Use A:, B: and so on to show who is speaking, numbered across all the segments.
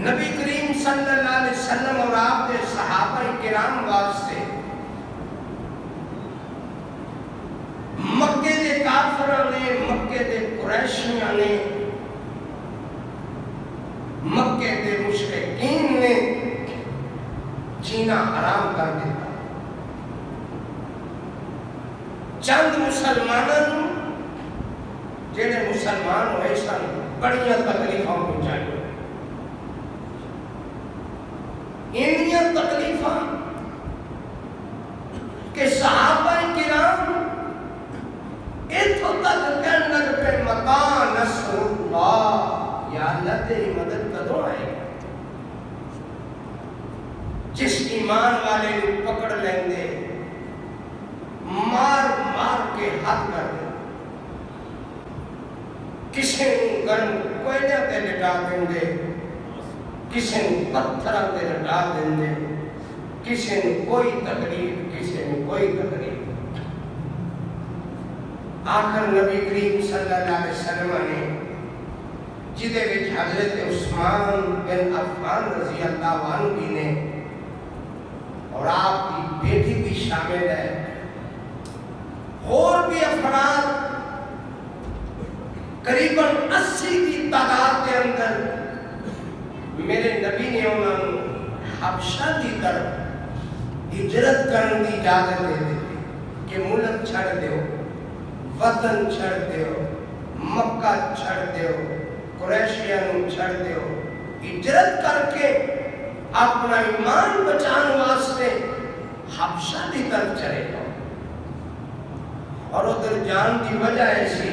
A: نبی کریم صلی اللہ علیہ وسلم اور آپ کے صحابہ کرام واسطے مکے دے کافراں نے، مکے دے قریشیاں نے، مکے دے مشرکین نے جینا حرام کر دیتا۔ چند مسلمانوں جڑے مسلمان ہوئے سن بڑیاں تکلیفاں پہنچائی، انہیاں تکلیفاں کہ صحابہ کرام اتھوں تک کہنے لگ پہ متا نصر اللہ، یا اللہ تیری مدد کدوں آئے گا؟ جس ایمان والے نے پکڑ لیں دے مار مار کے حد کر دے، کسی نے گرم کوئلے تے لٹا دیں دے، کسی نے پتھر تے لٹا دیں دے، کسی نے کوئی تکلیف، کسی نے کوئی تکلیف۔ آخر نبی کریم صلی اللہ علیہ وسلم نے جدے وچ حضرت عثمان بن عفان رضی اللہ عنہ بھی نے اور آپ کی بیٹی بھی شامل ہے، اور بھی افراد قریباً 80 کی تعداد کے اندر میرے نبی نے انہوں نے حبشہ کی طرف ہجرت کرنے کی اجازت دے دی کہ ملک چھڑ دیو، وطن چھڑ دیو، مکہ چھڑ دیو، قریشیاں نو چھڑ دیو، ہجرت کر کے اپنا ایمان بچان واسطے حبشہ کی طرف چلے جاؤ۔ اور ادھر جان کی وجہ ایسی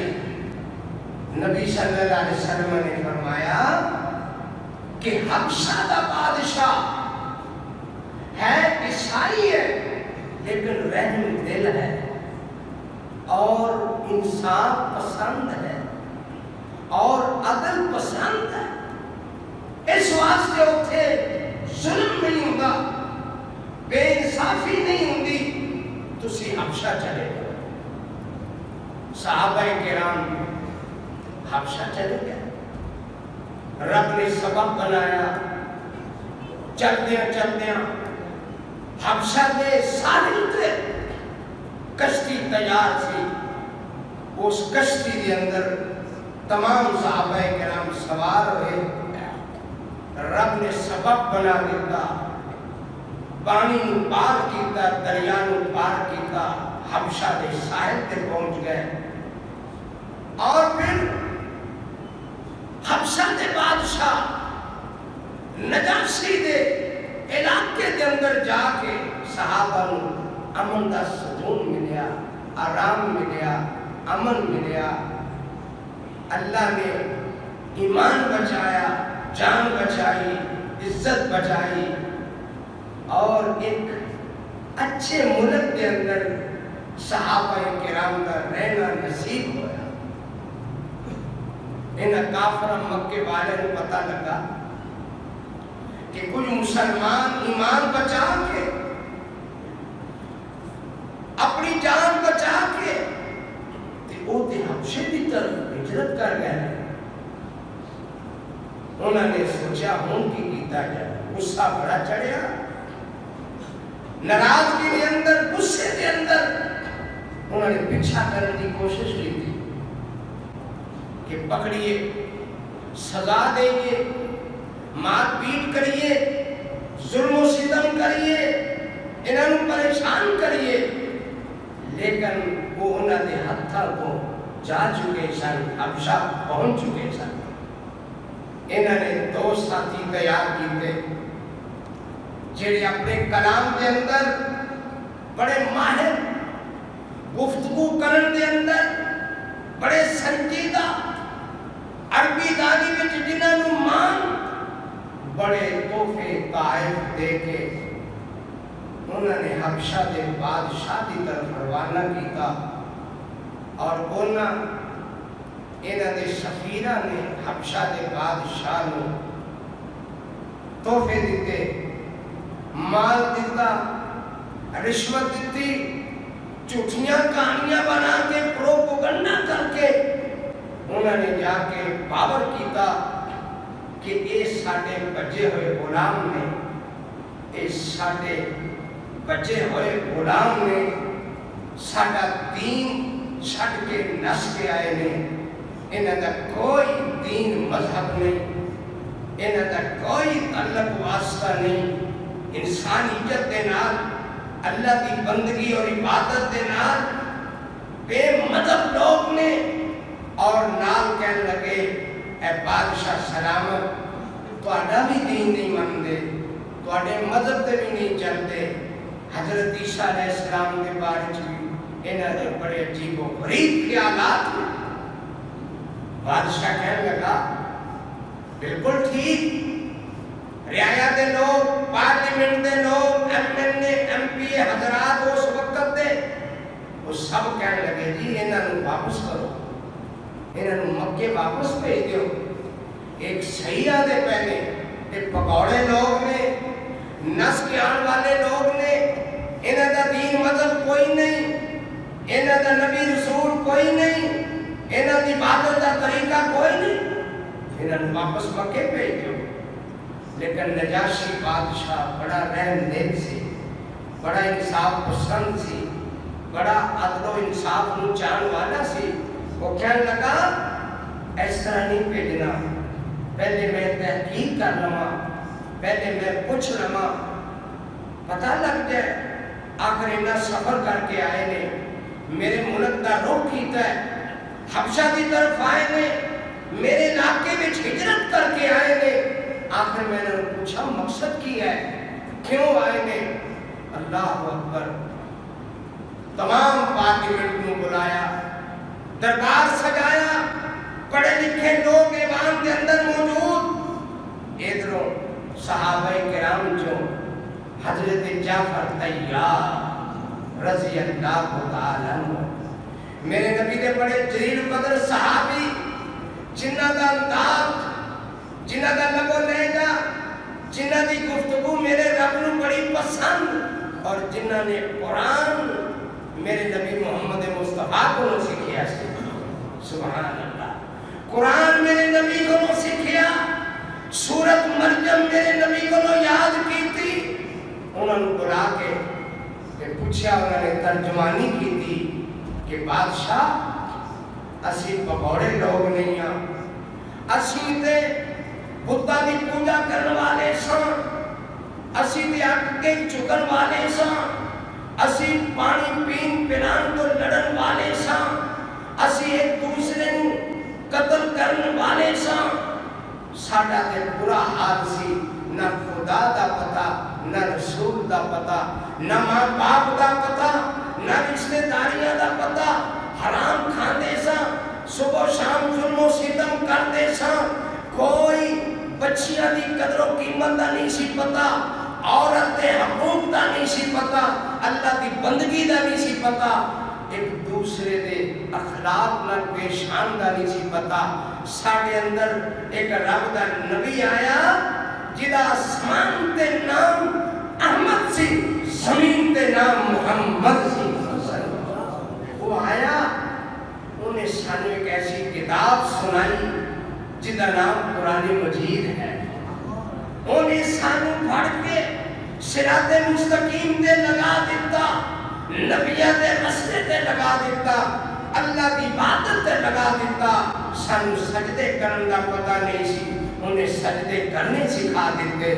A: نبی صلی اللہ علیہ وسلم نے فرمایا کہ حبشہ کا بادشاہ ہے عیسائی ہے لیکن رحم دل ہے اور انصاف پسند ہے اور عدل پسند ہے، اس واسطے اتھے ظلم نہیں ہوگا، بے انصافی نہیں ہوگی، تسی حبشہ چلے گا۔ صحابہ کرام حبشہ چلے گئے، رب نے سبب بنایا، چلدیاں چلدیاں حبشہ دے ساحل تے کشتی تیار تھی، اس کشتی کے اندر تمام صحابہ کرام سوار ہوئے، رب نے سبب بنا دیتا، پانی نو پار کیتا، دریا نو پار کیتا، حبشہ دے ساحل تے پہنچ گئے، اور پھر حبشہ دے بادشاہ نجاشی دے علاقے دے اندر جا کے صحابہ نو امن دا سکون ملیا، آرام ملیا، امن ملیا، اللہ نے ایمان بچایا، جان بچائی، عزت بچائی، اور ایک اچھے ملک کے اندر صحابہ کرام کا رہنا نصیب ہوا۔ انہیں کافر مکے والے نے پتہ لگا کہ کچھ مسلمان ایمان بچا کے، اپنی جان بچا کے وہ حبشے کی طرف ہجرت کر گئے۔ انہوں نے سوچا ہوں کی کیتا جائے، غصہ بڑا چڑھیا، ناراضگی کے اندر، غصے کے اندر انہوں نے پیچھا کرنے کی کوشش کی تھی کہ پکڑیے، سزا دئیے، مار پیٹ کریے، ظلم و ستم کریے، انہوں پریشان کریے، لیکن وہ انہوں نے ہتھا کو جا چکے سن، حبشہ پہنچ چکے سن۔ انہوں نے دو ساتھی تیار کیتے جڑے اپنے کلام کے اندر بڑے ماہر، گفتگو کرن کے اندر بڑے سنجیدہ، عربی دانی وچ جنہاں نوں مان، بڑے تحفے تحائف دے کے انہوں نے حبشہ دے بادشاہ کی طرف روانہ کیتا، اور انہوں دے سفیرہ نے حبشہ دے بادشاہ نو تحفے دیتے، مال دیتا، رشوت دیتی، جھوٹیاں کہانیاں بنا کے، پروپیگنڈا کر کے انہوں نے جا کے پاور کیتا کہ یہ ساڈے بچے ہوئے غلام نے، یہ ساڈے بچے ہوئے غلام نے، ساڈا دین چھڈ کے نس کے آئے نے، انہاں دا کوئی دین مذہب نہیں، انہاں دا کوئی تعلق واسطہ نہیں، انسانیت دے نال، اللہ دی بندگی اور عبادت دے نال بے مذہب لوگ نے، اور نال کہنے لگے اے بادشاہ سلامت، تہاڈا بھی دین نہیں مندے، تہاڈے مذہب تے بھی نہیں چلتے۔ حضرت عیسیٰ علیہ السلام کے بارے بھی انہاں دے بڑے عجیب و غریب خیالات ہیں۔ بادشاہ کہنے لگا بالکل ٹھیک، رعایا دے لوگ، پارلیمنٹ دے لوگ، ایم پی حضرات اس وقت دے، وہ سب کہنے لگے جی انہاں نوں واپس کرو، انہاں نوں مکے واپس بھیج دیو۔ ایک سیاح دے پہلے ایک پکوڑے لوگ نے، نس کے آن والے لوگ نے، انہاں دا دین مذہب کوئی نہیں، انہاں دا نبی رسول کوئی نہیں، انہاں دی عبادت دا طریقہ کوئی نہیں، انہاں نوں واپس مکے بھیج دیو۔ لیکن نجاشی بادشاہ بڑا رحم دل سی، بڑا انصاف پسند سی، بڑا عدل و انصاف نوں چاہن والا سی، وہ کہنے لگا اس طرح نہیں بھیجنا، پہلے میں تحقیق کر لواں، پہلے میں پوچھ لواں، پتہ لگ جائے آخر انہاں سفر کر کے آئے نے، میرے ملک دا رخ کیتا ہے، حبشہ دی طرف آئے نے، میرے علاقے میں ہجرت کر کے آئے نے، آخر میں نے پوچھا مقصد کی ہے، کیوں آئے نے؟ اللہ اکبر، تمام پارلیمنٹ کو بلایا، دربار سجایا، پڑھے لکھے لوگ ایوان کے اندر موجود، ادھروں صحابہ کرام جو حضرت جعفر طیار رضی اللہ تعالیٰ عنہ، میرے نبی دے بڑے جلیل قدر صحابی، جنہ دا انداز، جنہ دا لب و لہجہ، جنہ دی گفتگو میرے رب نو بڑی پسند، اور جنہ نے قرآن میرے نبی محمد مصطفیٰ کو نو سکھیا سی، سبحان اللہ، قرآن میرے نبی کو نو سکھیا، سورت مریم میرے نبی کو نو یاد کی تھی، انہوں نے بلا کے پوچھا، انہوں نے ترجمانی کی تھی کہ بادشاہ اسی پکوڑے لوگ نہیں ہیں، اسی تے بتا دی پوجا کرنے والے سن، اسی تے اٹکے چکن والے سن، اسی پانی پین پلان تو لڑن والے سن، اسی ایک دوسرے قتل کرنے والے سن، ساڈا تے برا حال سی، نہ خدا دا پتہ، نہ رسول دا پتہ، نہ ماں باپ دا پتہ، نہ رشتہ داریاں دا پتہ، حرام کھاندے سا، صبح شام ظلم و ستم کرتے سا، کوئی بچیاں دی قدر و قیمت دا نہیں سی پتہ، عورت دے حقوق دا نہیں سی پتہ، اللہ دی بندگی دا نہیں سی پتہ، ایک دوسرے دے اخلاق نہ پیشان دا نہیں سی پتہ۔ ساڑھے اندر ایک رب دا نبی آیا جدا آسمان تے نام احمد سی، زمین تے نام محمد سی، وہ آیا، انہیں سانو ایک ایسی کتاب سنائی جدا نام قرآن مجید ہے، انہیں سانو پڑھ کے صراط مستقیم تے لگا دیتا، نبیہ دے رستے تے لگا دیتا، اللہ کی عبادت تے لگا دیتا، سانو سجدے کرن دا پتہ نہیں سی، انہیں سجدے کرنے سکھا دیتے،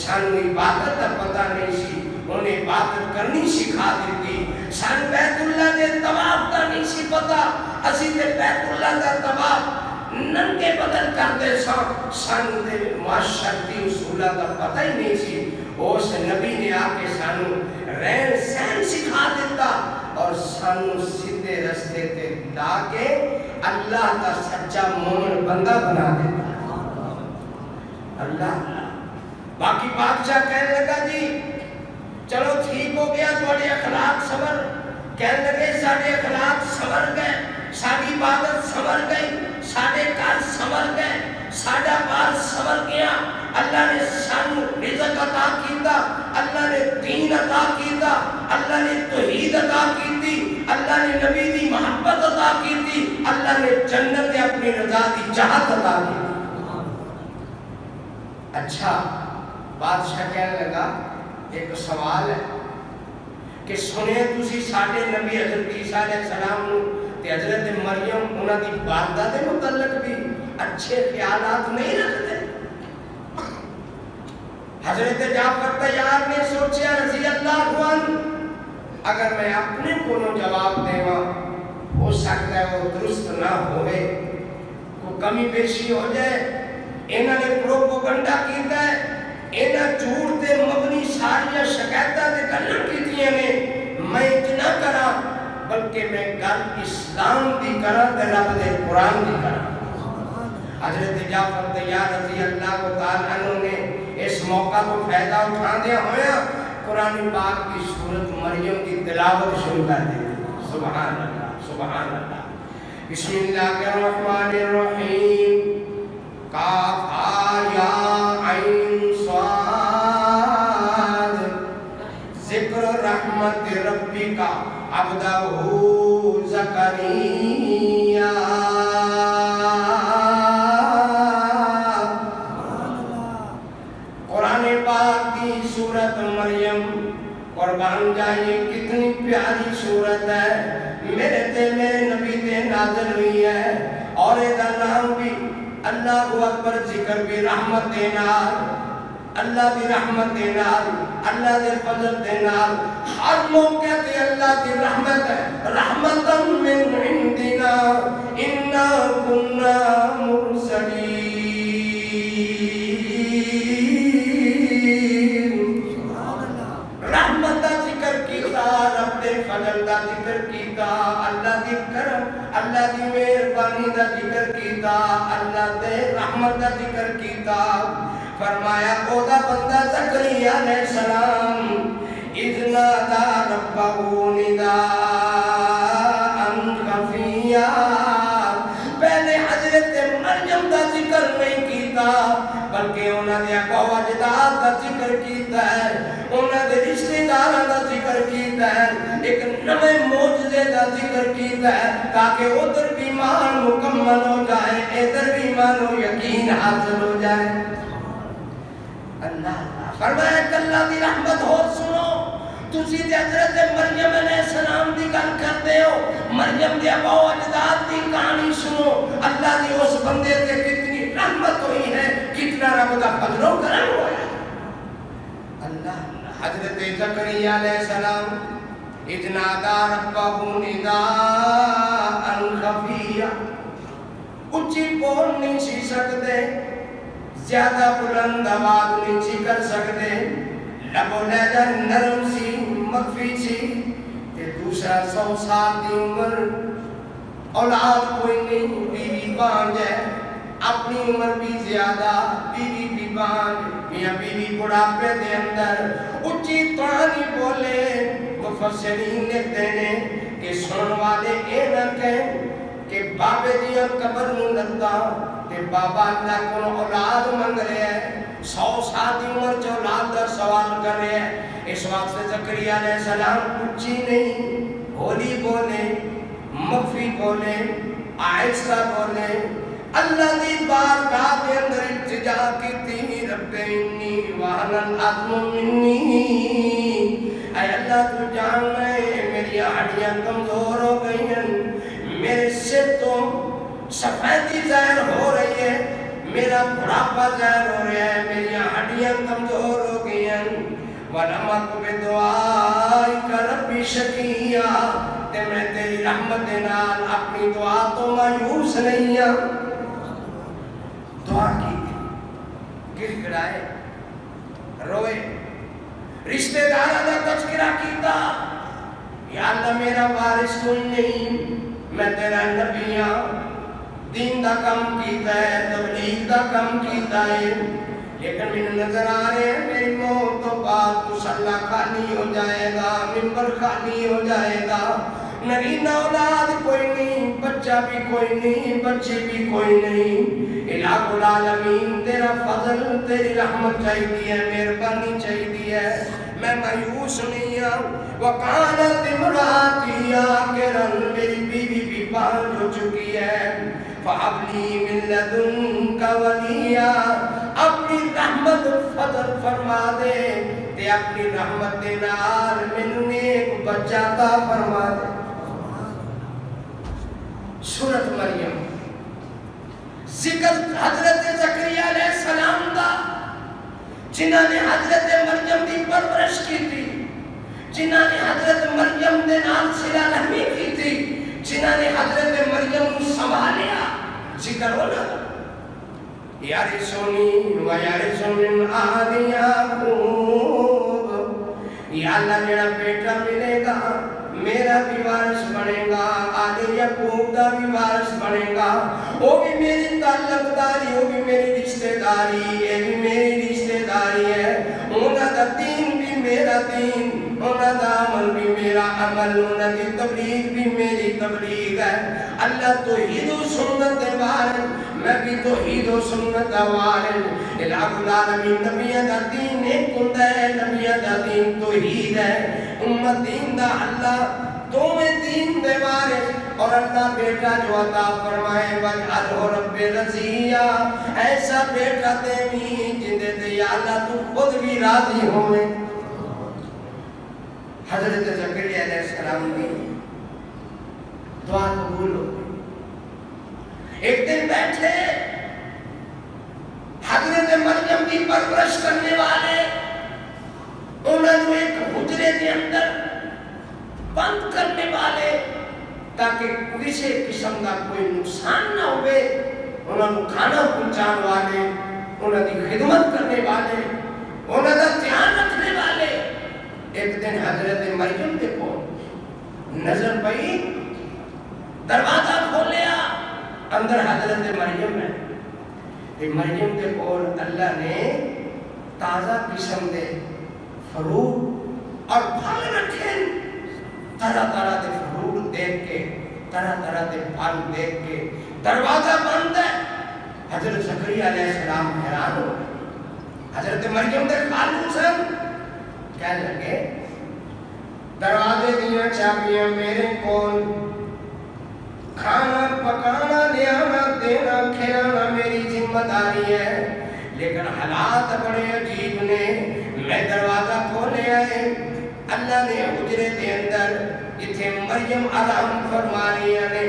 A: سانو عبادت دا پتہ نہیں سی، انہیں عبادت کرنی سکھا دیتی، سانو بیت اللہ دے طواف دا نہیں سی پتہ، اسی تے بیت اللہ دا طواف ننگے بدل کرتے سا، سانو دے معاشرتی اصولہ دا پتہ ہی نہیں سی، اس نبی نے آ کے سانو رہن سہن سکھا دیتا اور سانو سیدھے رستے تے لا کے اللہ کا سچا مومن بندہ بنا دیتا۔ اللہ باقی بادشاہ کہنے لگا جی چلو ٹھیک ہو گیا، تھوڑے اخلاق سمر، کہنے لگے ساڑھے اخلاق سمر گئے، ساڑھی عبادت سمر گئی، ساڑھے کار سمر گئے، ساڑھا بار سمر گیا، اللہ نے سانو رزق عطا کیتا، اللہ نے دین عطا کیتا، اللہ نے توحید عطا کیتی، اللہ نے نبی دی محبت عطا کیتی، اللہ نے جنت اپنی رضا دی چاہت عطا کیتی۔ اچھا بادشاہ کہنے لگا ایک سوال ہے کہ سنے تسی ساڈے نبی حضرت عیسیٰ علیہ السلام نو تے حضرت مریم انہاں دی والدہ دے متعلق بھی اچھے خیالات نہیں رکھتے؟ حضرت جعفر طیار نے سوچیا رضی اللہ عنہ اگر میں اپنے کو جواب دیواں ہو سکتا ہے وہ درست نہ ہوئے، کوئی کمی بیشی ہو جائے۔ انہاں نے پروپیگنڈا کیتا ہے، انہاں جھوٹ تے مبنی ساریاں شکایتاں تے گلاں کیتیاں نے، میں اتنا کراں بلکہ میں گل اسلام دی کراں تے رب دے قرآن دی کراں۔ حضرت جعفر طیار رضی اللہ تعالیٰ عنہ نے اس موقع کو فائدہ اٹھاندے ہویا قرآن پاک کی سورت مریم کی تلاوت شروع کر دی۔ سبحان اللہ سبحان اللہ۔ بسم اللہ الرحمن الرحیم، کاف ہا یا عین صاد، ذکر رحمت ربک عبدہ زکریا۔ قرآن پاک کی سورت مریم قربان جائیے کتنی پیاری سورت ہے، میرے تے میرے نبی تے نازل ہوئی ہے، اور ایدہ نام بھی اللہ اکبر ذکر بھی رحمت نال، اللہ دی رحمت نال، اللہ دے فضل دے نال، ہر موقع تے اللہ دی رحمت ہے، رحمتا من عندنا انا کننا مرسلین۔ رحمت دا ذکر کیتا، رب دے فضل دا ذکر کیتا، اللہ دی کرم اللہ دی مہربانی دا ذکر کیتا، اللہ دے رحمت دا ذکر کیتا۔ فرمایا او دا بندہ زکریا علیہ السلام اذ نادا ربہ نداء خفیا، پہلے حضرت مریم دا ذکر نہیں کیتا بلکہ انہاں دے ابا و اجداد دا ذکر کیتا ہے، انہاں دے رشتہ داراں دا ذکر کیتا ہے، ایک نئے معجزے دا ذکر کیتا ہے تاکہ ادھر بھی ایمان مکمل ہو جائے ادھر بھی ایمان و یقین حاصل ہو جائے۔ اللہ فرمایا کہ اللہ دی رحمت ہو سنو، تسی تے حضرت مریم علیہ السلام دی گل کرتے ہو، مریم دے ابا و اجداد دی کہانی سنو، اللہ دی اس بندے تے کتنی رحمت ہوئی ہے، کتنا رب دا فضل و کرم ہوا ہے۔ اللہ حضرت زکریا علیہ السلام اذ نادا ربہ نداء خفیا، اچھی بول نہیں سی سکتے، زیادہ بلند آواز نہیں سی کر سکتے، لب و لہجہ نرم سی مخفی سی، کہ دوسرا 100 سال دی عمر، اولاد کوئی نہیں، بیوی بانج ہے، اپنی عمر بھی زیادہ، بیوی بھی بانج، میاں بیوی بڑھاپے دے اندر اچھی توانی بولے۔ مفسرین لکھتے ہیں کہ سن والے اے نہ کہیں کہ بابے دیا قبر نو لگتا کہ بابا اللہ کو اولاد منگ رہے ہیں، 100 سال دی عمر جو اولاد دا سوال کر رہے ہیں۔ اس وقت سے زکریا علیہ السلام اچھی نہیں، ہولی بولے، مخفی بولے، آہستہ بولے، اللہ دی بارگاہ کے اندر التجا کی تھی، رب انی وہن العظم منی، اے اللہ تو جاننا ہے میری ہڈیاں کمزور ہو گئی ہیں، میرے سر تو سفیدی ظاہر ہو رہی ہے، میرا بڑھاپا ظاہر ہو رہا ہے، میری ہڈیاں کمزور ہو گئی ہیں، وَلَمَكُ بِدُعَائِكَ رَبِّ شَقِيًّا، تے میں تیری رحمت نال اپنی دعا تو مایوس نہیں ہوں۔ دعا کی گر گڑائے روئے، رشتہ دارہ دا تذکرہ کیتا، یا اللہ میرا وارث کوئی نہیں، میں تیرا نبی ہوں، دین دا کم کیتا ہے، تبلیغ دا کم کیتا ہے، لیکن میں نظر آ رہے ہیں میری موت تو بعد مصلی خالی ہو جائے گا، منبر خالی ہو جائے گا، نگینہ اولاد کوئی نہیں، بچہ بھی کوئی نہیں، بچے بھی کوئی نہیں، الہ العالمین تیرا فضل تیری رحمت چاہیے ہے، مہربانی چاہیے ہے، میں مایوس نہیں ہوں۔ وَقَالَتِ امْرَأَتِي عَاقِرًا، میری بیوی بھی بانجھ ہو چکی ہے، فَحَبْ لِي مِن لَّدُنْكَ وَلِيًّا، اپنی رحمت فضل فرما دے تے اپنی رحمت دے نال مینوں نیک بچہ عطا فرما دے. سورۃ مریم ذکر حضرت زکریا علیہ السلام دا جنہاں نے حضرت مریم دی پرورش کی تھی, جنہاں نے حضرت مریم دے نال صلہ رحمی کی تھی, جنہاں نے حضرت مریم کو سنبھالیا. ذکر ہونا یارثنی و یارث من آل یعقوب, یا اللہ جڑا بیٹا ملے گا میرا بھی وارث بنے گا, آل یعقوب دا بھی وارث بنے گا. وہ بھی میری تعلق داری, وہ بھی میری رشتہ داری, یہ بھی میری رشتہ داری ہے. انہاں دا دین بھی میرا دین, انہاں دا عمل بھی میرا عمل, انہاں دی تبلیغ بھی میری تبلیغ ہے. اللہ توحید و سنت دے وارث, میں بھی توحید و سنت دا وارث. الہ العالمین نبیوں دا دین ایک ہوندا ہے, نبیوں دا دین توحید ہے, امت دین دا اللہ دوویں دین دے وارث. اور اللہ بیٹا جو عطا فرمائے وجعلہ رب رضیہ, ایسا بیٹا دے بھی جندے تے یا اللہ تو خود بھی راضی ہوئے. حضرت زکریا علیہ السلام کی دعا قبول ہو. ایک دن بیٹھے حضرت مریم کی پرورش کرنے والے, انہوں نے ایک حجرے کے اندر بند کرنے والے تاکہ کسی قسم کا کوئی نقصان نہ ہوئے, انہوں نے کھانا پہنچانے والے, انہوں کی خدمت کرنے والے, انہوں کا دھیان رکھنے والے. ایک دن حضرت مریم کے کو نظر پئی, دروازہ کھولیا, اندر حضرت مریم ہے. مریم کے کول اللہ نے تازہ قسم دے فروٹ اور پھل رکھے, طرح طرح دے فروٹ دیکھ کے, طرح طرح دے پھل دیکھ کے, دروازہ بند ہے. حضرت زکریا علیہ السلام حیران ہو گئے. حضرت مریم دے خالو سن کہنے لگے دروازے دیاں چابیاں میرے کول, کھانا پکانا لیانا دینا کھلانا میری ذمہ داری ہے, لیکن حالات بڑے عجیب نے. میں دروازہ کھولے آئے, اللہ نے حجرے کے اندر جتھے مریم آرام فرما رہی نے,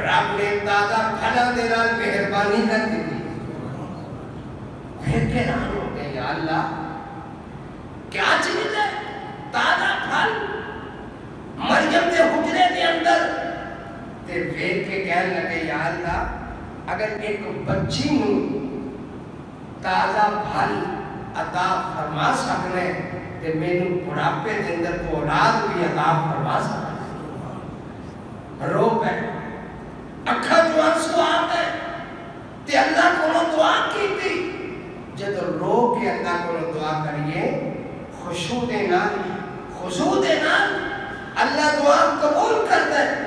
A: رب نے تازہ پھلاں دے نال مہربانی کر دی. پھر کے نام ہو گئے یا اللہ کیا چیز ہے تازہ پھل مریم دے حجرے کے اندر. تے ویکھ کے کہنے لگے یا اللہ اگر ایک بچی نو تازہ پھل عطا فرما سکنے تے مینوں بڑھاپے دے اندر تو اولاد بھی عطا فرما سکنے. رو پے اکھاں جو آنسو آ گئے تے اللہ کو دعا کیتی. جب رو کے اللہ کو دعا کریے خشوع دے نال, خضوع دے نال اللہ دعا قبول کرتا ہے.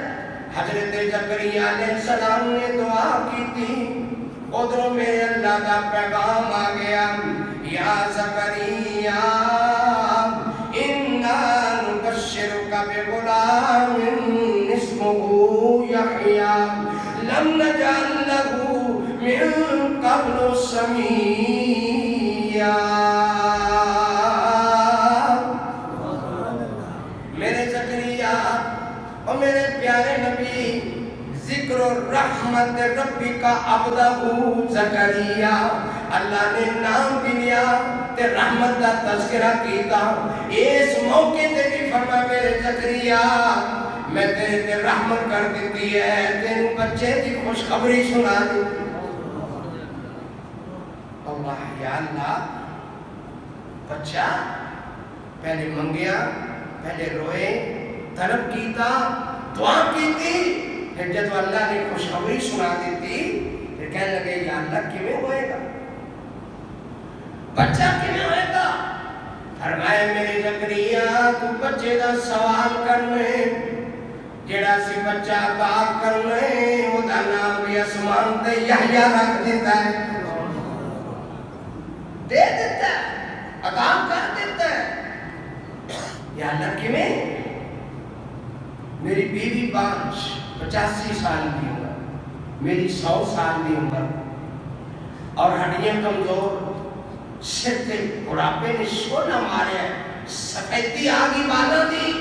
A: حضرت زکریا علیہ السلام نے دعا کی تھی, ادھر میرے اللہ کا پیغام آ گیا, یا زکریا انا نبشرک بغلام اسمہ یحییٰ لم نجعل لہ من قبل سمیہ. میرے زکریا اور میرے پیارے نبی, ذکر رحمت ربی کا عبدہ زکریا, اللہ نے نام بھی لیا تے رحمت کا تذکرہ کیتا. اس موقع تے بھی فرما میرے زکریا میں تیرے تے رحمت کر دیتی ہے, تیرے بچے کی خوشخبری سنا دی. اللہ یا اللہ بچہ پہلے منگیا, پہلے روئے, طلب کیتا, دعا کیتی, پھر جب اللہ نے خوشخبری سنا دیتی پھر کہنے لگے یا اللہ کیویں ہوئے گا, بچہ کیویں ہوئے گا. فرمایا میرے زکریا تو بچے دا سوال کرنے, جڑا سی بچہ عطا کرنے او دا نام بھی آسمان تے یحییٰ رکھ دیتا ہے, دے دیتا ہے, عطا کر دیتا ہے. یا اللہ کیویں. میری بیوی 85 سال کی عمر, میری 100 سال کی عمر, اور ہڈیاں کمزور, سر تے بڑھاپے نے سونا ماریا سفیدی آ گئی بالا دی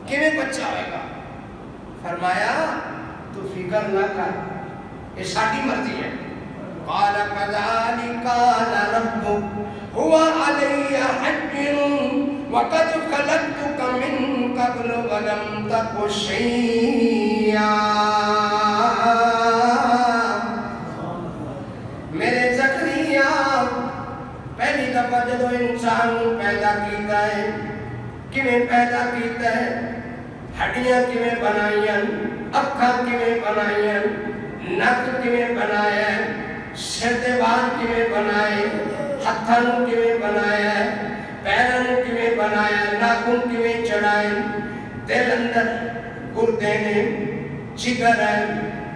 A: کیویں بچہ ہوئے گا؟ فرمایا تو فکر نہ کر یہ ساری مرضی ہے. قال كذلك قال ربك هو علي حين وقد خلقتك من قبل ولم تك شيئا. میرے زکریا پہلی دفعہ جدو انسان پیدا کیتا ہے کیویں پیدا کیتا ہے؟ ہڈیاں کیویں بنائیاں، اکھاں کیویں بنائیاں، نک کیویں بنایا ہے، سر دے وال کیویں بنائے، ہتھاں نوں کیویں بنایا ہے، پیراں نوں کیویں بنایا، ناخن کیویں چڑھائے، دل اندر گردے نے، جگر ہے،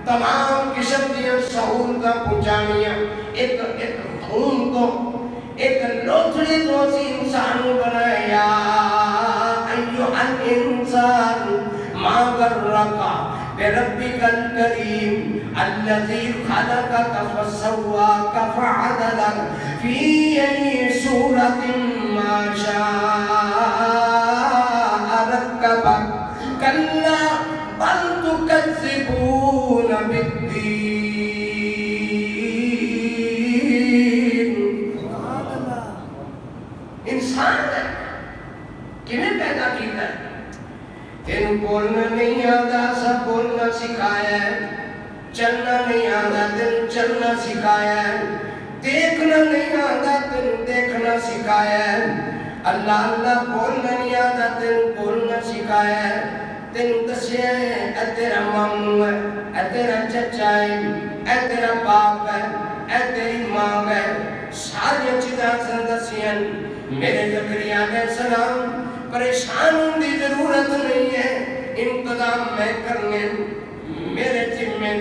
A: تمام قسم دیاں سہولتاں پہنچانیاں، ایک خون کو ایک لوتھڑی تو اسی انسان کو بنایا. ایھا الانسان ما غرک بربک الکریم الذی خلقک فسواک فعدلک فی ای صورت ما شاء رکبک کلا بل تکذبون بالدین. انسان ہے کیویں پیدا کیتا ہے؟ تین بولنا نہیں آتا سب بولنا سکھایا ہے، چلنا نہیں آتا تین چلنا سکھایا ہے، دیکھنا نہیں آتا تین دیکھنا سکھایا ہے. اللہ اللہ بولنا نہیں آتا تین بولنا سکھایا ہے. تین دسیا ہے اے تیرا ماموں ہے، اے تیرا چچا ہے، اے تیرا باپ ہے، اے تیری ماں ہے، ساری چیزاں سے دسیاں. میرے زکریا علیہ السلام پریشان ہونے کی ضرورت نہیں ہے، انتظام میں کرنے میرے ذمے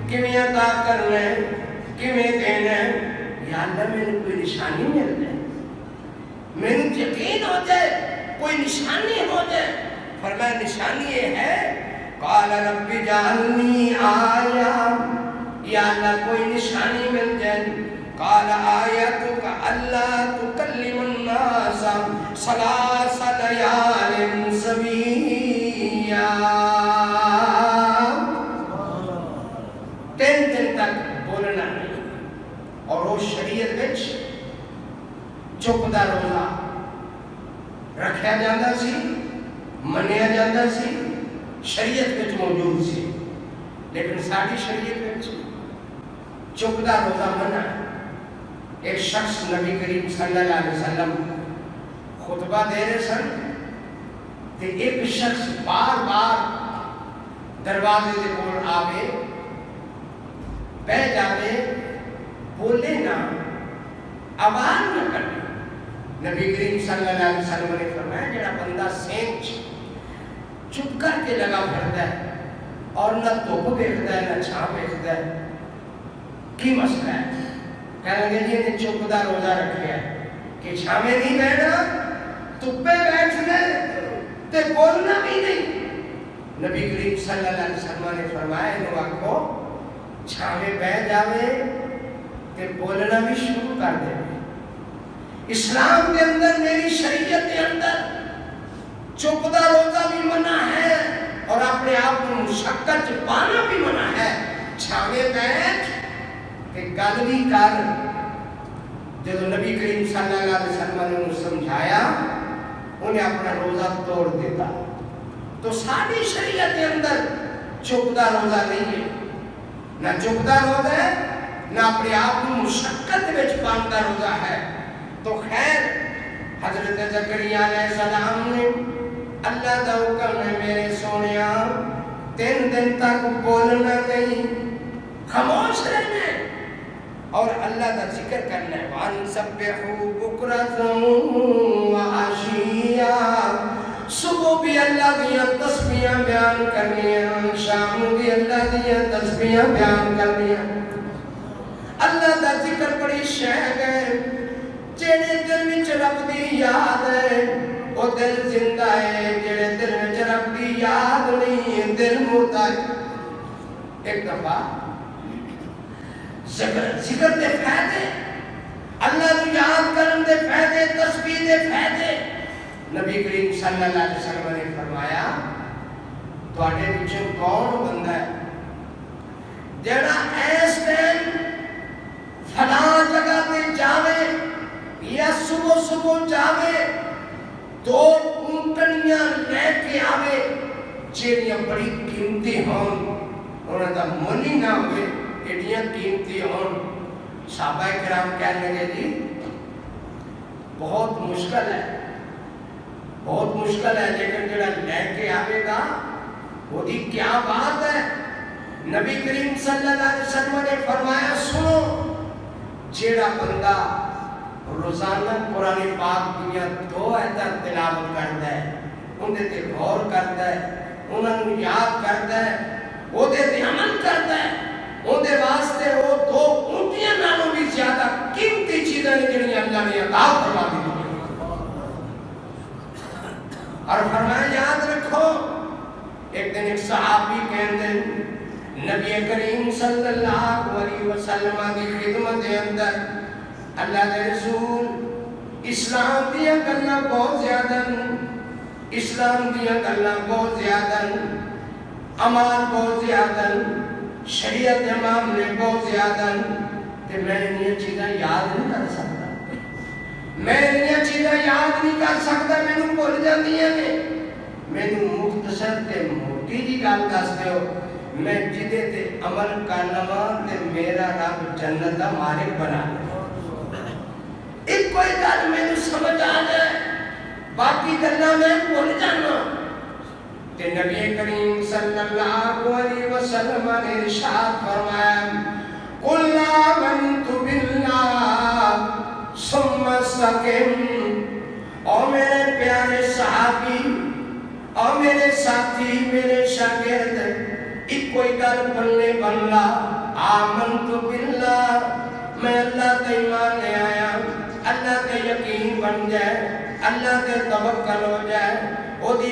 A: کیویں عطا کرنا ہے کیویں دینا ہے. یا اللہ میں نے کوئی نشانی مل جائے، میں نے یقین ہو جائے، کوئی نشانی ہو جائے. فرمایا نشانی یہ ہے قال رب اجعلنی آیا، یا اللہ کوئی نشانی مل جائے. قال آیتک اللہ تکلم الناس ثلاث لیال سویا. 3 دن تک بولنا نہیں. اور وہ شریعت وچ چپ دا روزہ رکھیا جاتا سی، منیا جاتا سی، شریعت وچ موجود سی. لیکن ساری شریعت وچ چپ دا روزہ منع ہے. ایک شخص نبی کریم صلی اللہ علیہ وسلم خطبہ دے رہے سن تے ایک شخص بار بار دروازے دے کول آوے بیٹھ جاوے، بولے نہ، آواز نہ کرے. نبی کریم صلی اللہ علیہ وسلم نے فرمایا جڑا بندہ سینچ چپ کر کے لگا پھردا ہے اور نہ دھوپ دیکھتا ہے نہ چھاں دیکھتا ہے، کی مسئلہ ہے؟ کہنے لگے جی نے چپ دا روزہ رکھیا کہ چھاں میں نہیں بیٹھنا، دھوپے بیٹھنا تے بولنا بھی نہیں. نبی کریم صلی اللہ علیہ وسلم نے فرمایا انہوں آکھو چھاں میں بیٹھ جاوے تے بولنا بھی شروع کر دے. اسلام کے اندر میری شریعت کے اندر چپ دا روزہ بھی منع ہے اور اپنے آپ کو مشقت پانا بھی منع ہے. چھاں میں بیٹھ کہ گل بھی کر. جب نبی کریم صلی اللہ علیہ وسلم نے انہیں سمجھایا انہیں اپنا روزہ توڑ دیتا. تو ساری شریعت کے اندر چپتا روزہ نہیں ہے، نہ چپتا روزہ ہے نہ اپنے آپ کو مشقت میں پانتا روزہ ہے. تو خیر حضرت زکریا علیہ السلام نے اللہ دا حکم ہے میرے سونیا 3 دن تک بولنا نہیں، خاموش رہنا ہے اور اللہ کا ذکر کرنا ہے. وَأَن سَبِّحُوا بُكْرَةً وَعَشِيًّا. صبح بھی اللہ دیا تسبیحاں بیان کرنی ہیں، شام بھی اللہ دیا تسبیحاں بیان کرنی ہیں. اللہ کا ذکر بڑی شے ہے. جڑے دل وچ رب دی یاد ہے وہ دل زندہ ہے، جڑے دل وچ رب دی یاد نہیں دل مردہ ہے. ایک دفعہ ذکر دے فائدے اللہ کو یاد کرن دے فائدے، تسبیح دے فائدے۔ نبی کریم صلی اللہ علیہ وسلم نے فرمایا تواڈے وچوں کون بندہ ہے جڑا اس ٹائم فلاں جگہ تے جاوے یا صبح صبح جاوے دو اونٹنیاں لے کے آوے جیڑیاں بڑی قیمتی ہون، انہاں دا من ہی نہ ہوئے ایڈیاں قیمتی ہون۔ صحابہ کرام کہنے لگے جی بہت مشکل ہے، بہت مشکل ہے، لیکن جڑا لے کے آوے گا وہ دی کیا بات ہے؟ نبی کریم صلی اللہ علیہ وسلم نے فرمایا سنو، جیڑا بندہ روزانہ قرآن پاک دنیا 2 آیتاں تلاوت کرتا ہے، اندے تے غور کرتا ہے، انہاں نوں یاد کرتا ہے، او دے تے عمل کرتا ہے، او دے واسطے وہ 2 اونٹیاں نالوں بھی زیادہ قیمتی چیزاں نے جڑیاں اللہ نے عطا فرما دی۔ اور فرمایا یاد رکھو، ایک دن ایک صحابی کہندے نبی کریم صلی اللہ علیہ وسلم کی خدمت دے اندر اللہ دے رسول اسلام دیا گلاں بہت زیادہ، اسلام دیا گلاں بہت زیادہ، عمال بہت زیادہ، شریعت دے معاملے بہت زیادہ، تے میں انہاں چیزاں یاد نہیں کر سکتا، میں انہاں چیزاں یاد نہیں کر سکتا، مینوں بھول جاندیاں نے، مینوں مختصر تے موٹی جی گل دس دیو، میں جدے تے عمل کرنا تے میرا رب جنت دا مالک بنا لے۔ ایک کوئی گل مینوں سمجھ آ جائے، باقی گلاں میں بھول جانا۔ تے نبی کریم صلی اللہ علیہ وسلم نے ارشاد فرمایا قل آمنت باللہ ثم استقم۔ او میرے پیارے صحابی، او میرے ساتھی، میرے شاگرد، ایک کوئی گل بننے بنلا، آمنت باللہ، میں اللہ تے ایمان لے آیا، اللہ تے یقین بن جائے، اللہ تے توکل ہو جائے، او دے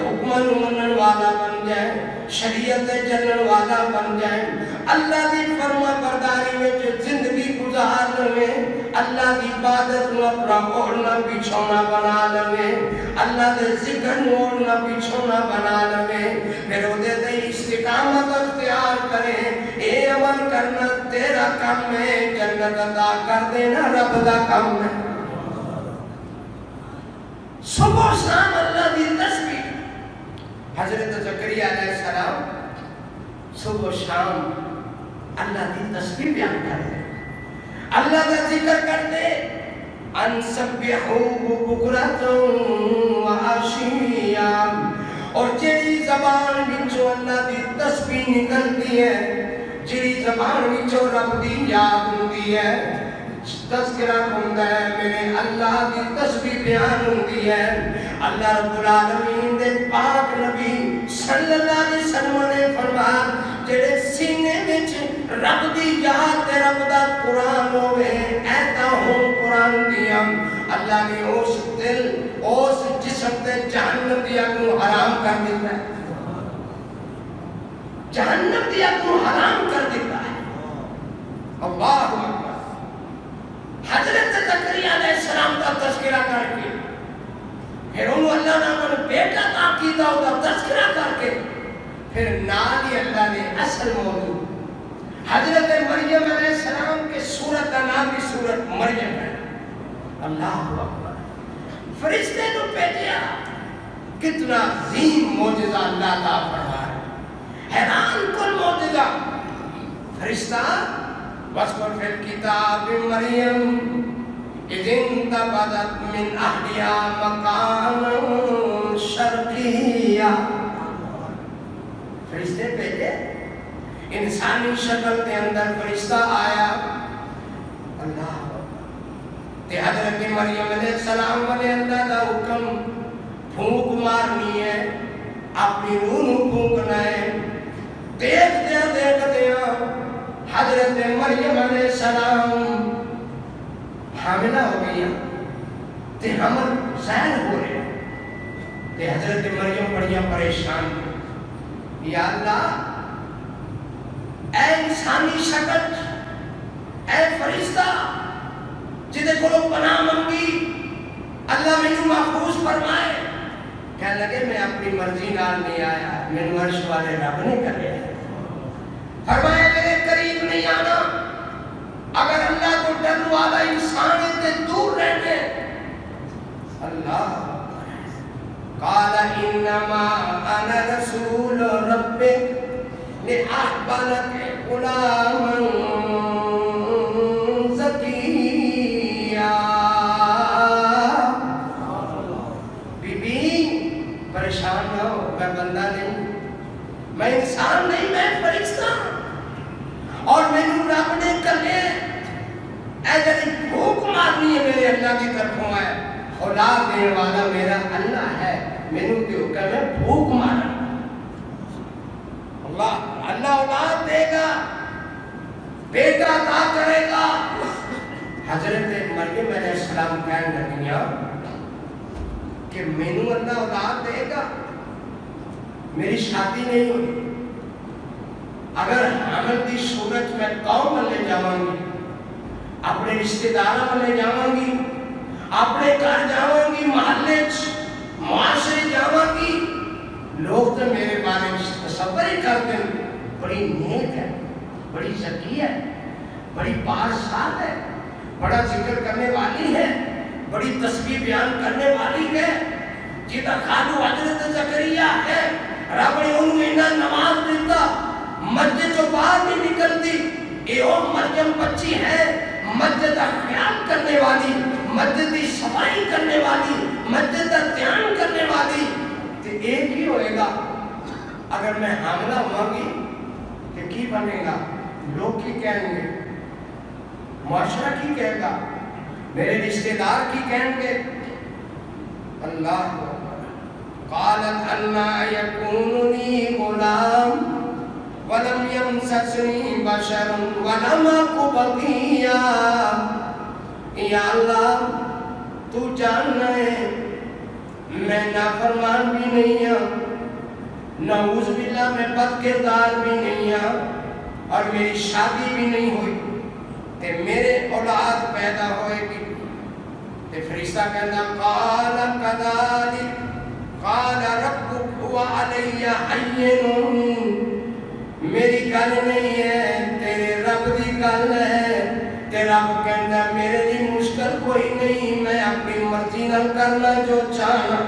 A: حکماں نوں منن والا بن جائے، شریعت تے چلن والا بن جائے، اللہ دی فرما برداری وچ زندگی گزار لوے، اللہ دی عبادت نوں اپنا اوڑھنا بچھونا بنا لوے، اللہ دے ذکر نوں اوڑھنا بچھونا بنا لوے، پھر او دے استقامت اختیار کرے، اے عمل کرنا تیرا کام ہے، جنت عطا کر دینا رب دا کام ہے۔ صبح شام اللہ دی تسبیح، حضرت زکریا علیہ السلام صبح شام اللہ دی تسبیح بیان کرتے، اللہ کا ذکر کرتے، ان سبحوہ بکرۃ و عشیا، اور جیڑی زبان وچوں اللہ دی تسبیح نکلتی ہے، جیڑی زبان وچوں رب دی یاد ہوندی ہے، تذکرہ ہوندہ ہے، میرے اللہ دی تسبیح بیان ہوندی ہے، اللہ رب العالمین دے پاک نبی صلی اللہ علیہ وسلم نے فرمایا جڑے سینے وچ رب دی یاد تے رب دا قرآن ہوئے، ایتا ہوں قرآن دیا، اللہ نے اس دل اس جسم تے جہنم دی اگ نوں حرام کر دیتا ہے، جہنم دی اگ نوں حرام کر دیتا ہے۔ اللہ اکبر۔ حضرت زکریا علیہ السلام کا تذکرہ کر کے پھر انہوں اللہ نے اپنا بیٹا عطا کیتا ہوگا تذکرہ کر کے پھر نال ہی اللہ نے اصل موضوع حضرت مریم علیہ السلام کے سورت کا نام بھی سورت مریم ہے۔ اللہ اکبر۔ فرشتے کو بھیجا، کتنا عظیم معجزہ اللہ کا فرمایا، حیران کن معجزہ۔ فرشتہ وَاذْكُرْ فِي الْكِتَابِ مَرْيَمَ إِذِ انتبذت من أهلها مكانا شرقيا۔ فرشتے بھیجے، انسانی شکل کے اندر فرشتہ آیا، اللہ تے حضرت مریم علیہ السلام والے اللہ کا حکم پھونک مارنی ہے، اپنی روح نوں پھونکنا ہے۔ دیکھ دیا حضرت مریم علیہ السلام حاملہ ہو گئی، تے حمل ظاہر ہو رہے، تے حضرت مریم بڑی پریشان، یا اللہ اے انسانی شکل، اے فرشتہ، جدے کو پناہ منگی اللہ مینوں محفوظ فرمائے کہنے لگے میں اپنی مرضی نال نہیں آیا مینوں عرش والے رب نے کریا فرمایا میرے قریب نہیں آنا اگر اللہ کو ڈرنے والا انسان ہے تے دور رہنے اللہ قال انما انا رسول ربک لأحب لك غلاما زکیا بی بی پریشان نہ ہو میں بندہ نہیں میں انسان نہیں میں فرشتہ اور مینوں رب نے کلے اے جڑی بھوک مارنی ہے میرے اللہ کی طرفوں ہے اولاد دینے والا میرا اللہ ہے مینوں کی حکم ہے بھوک مارنا اللہ اولاد دے گا بیٹا عطا کرے گا حضرت مریم علیہ السلام کہنے لگیاں کہ مینوں اللہ اولاد دے گا میری شادی نہیں ہوئی اگر حامل دی صورت میں قوم والے جاواں گی اپنے رشتہ داراں والے جاواں گی اپنے گھر جاواں گی محلے معاشرے جاواں گی لوگ تو میرے بارے میں تصور ہی کرتے ہیں بڑی نیک ہے بڑی ذکی ہے بڑی پارساد ہے بڑا ذکر کرنے والی ہے بڑی تسبیح بیان کرنے والی ہے جیتا خالو حضرت زکریا ہے رب نے انہوں نے نماز دیتا مسجد جو باہر نہیں نکلتی اے او مریم بچی ہے مسجد کا خیال کرنے والی مسجد کی صفائی کرنے والی مسجد کا دھیان کرنے والی تو ایک ہی ہوئے گا اگر میں حاملہ ہوں گی کہ کی بنے گا لوگ کی کہیں گے معاشرہ کی کہے گا میرے رشتہ دار کی کہیں گے اللہ قالت انا یکون لی غلام ولم یمسسنی بشر ولم اک بغیا یا اللہ تو جاننا ہے میں نافرمان بھی نہیں ہوں نعوذ باللہ میں بد کردار بھی نہیں ہوں اور میری شادی بھی نہیں ہوئی تے میرے اولاد پیدا ہوئے گی تے فرشتہ کہنا قال کذالک قال ربک هو علی حین میری گل نہیں ہے تیرے رب دی گل ہے تے رب کہنا میرے لیے مشکل کوئی نہیں میں اپنی مرضی نال کرنا جو چاہنا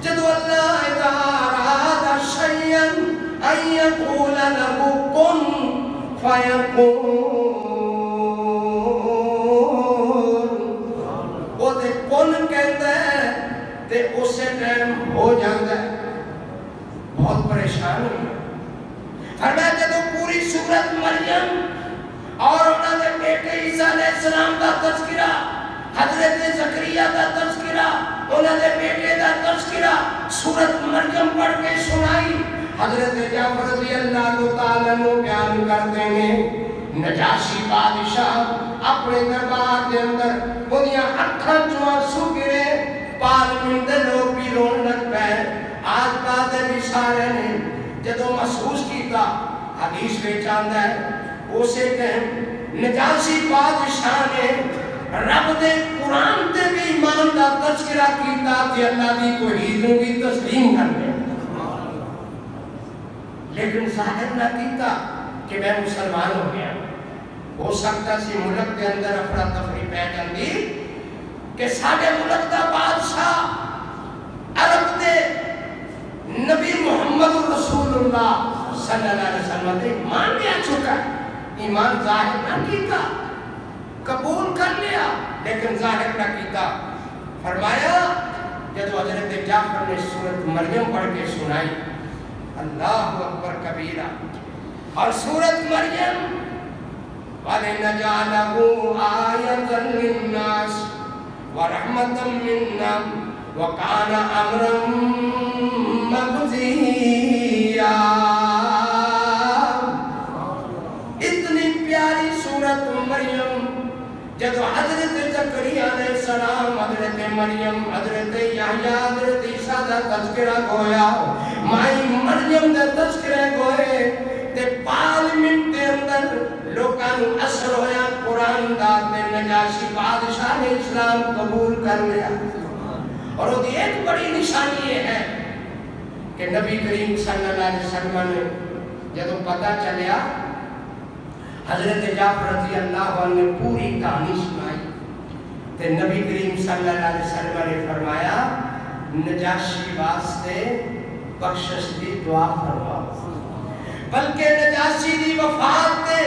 A: جدو اللہ اذا اراد شیئا ان یقول له کن فیکون وہ تے کن کہتا ہے تے اسے ٹائم ہو جاتا ہے بہت پریشان ہوئی فرمایا جدو پوری سورت مریم اور انہوں نے بیٹے عیسیٰ علیہ السلام کا تذکرہ حضرت زکریا کا تذکرہ انہوں نے بیٹے کا تذکرہ سورت مریم پڑھ کے سنائی حضرت جعفر رضی اللہ تعالیٰ عنہ بیان کرتے ہیں نجاشی بادشاہ اپنے دربار کے اندر انہیاں اکھاں چوں آنسو گرے پارلیمنٹ دے لوگ بھی رون لگ پے آج بعد بھی سارے نے جدو محسوس کیتا حدیث میں چاہتا ہے اسے کہیں نجاشی بادشاہ نے رب دے قرآن دے بھی ایمان دا تذکرہ کیتا کہ اللہ دی توحید نو بھی تسلیم کرنے لیکن ظاہر نہ کیتا کہ میں مسلمان ہو گیا ہو سکتا سی ملک کے اندر افراتفری پہ جاندی کہ ساڑھے ملک دا بادشاہ عرب دے نبی محمد رسول اللہ صلی اللہ علیہ وسلم دے ایمان لیا چکا ایمان ظاہر نہ کیتا قبول کر لیا لیکن ظاہر نہ کیتا فرمایا جب حضرت جعفر نے سورت مریم پڑھ کے سنائی اللہ اکبر کبیرہ اور سورت مریم وَلِنَجْعَلَهُ آیَةً لِلنَّاسِ وَرَحْمَةً مِنَّا وَكَانَ أَمْرًا مَقْضِيًّا اتنی پیاری سورت مریم جب حضرت زکریا علیہ السلام حضرت مریم حضرت یحییٰ حضرت عیسیٰ دا تذکرہ گویا مائی مریم دا تذکرہ گوئے تے پارلیمنٹ دے اندر لوکاں نوں اثر ہویا قرآن دا تے نجاشی بادشاہ نے اسلام قبول کر لیا. اور وہ ایک بڑی نشانی یہ ہے کہ نبی کریم صلی اللہ علیہ وسلم نے جب پتہ چلیا حضرت جعفر رضی اللہ عنہ نے پوری کہانی سنائی تو نبی کریم صلی اللہ علیہ وسلم نے فرمایا نجاشی واسطے بخشش دی دعا فرماؤ. بلکہ نجاشی دی وفات تے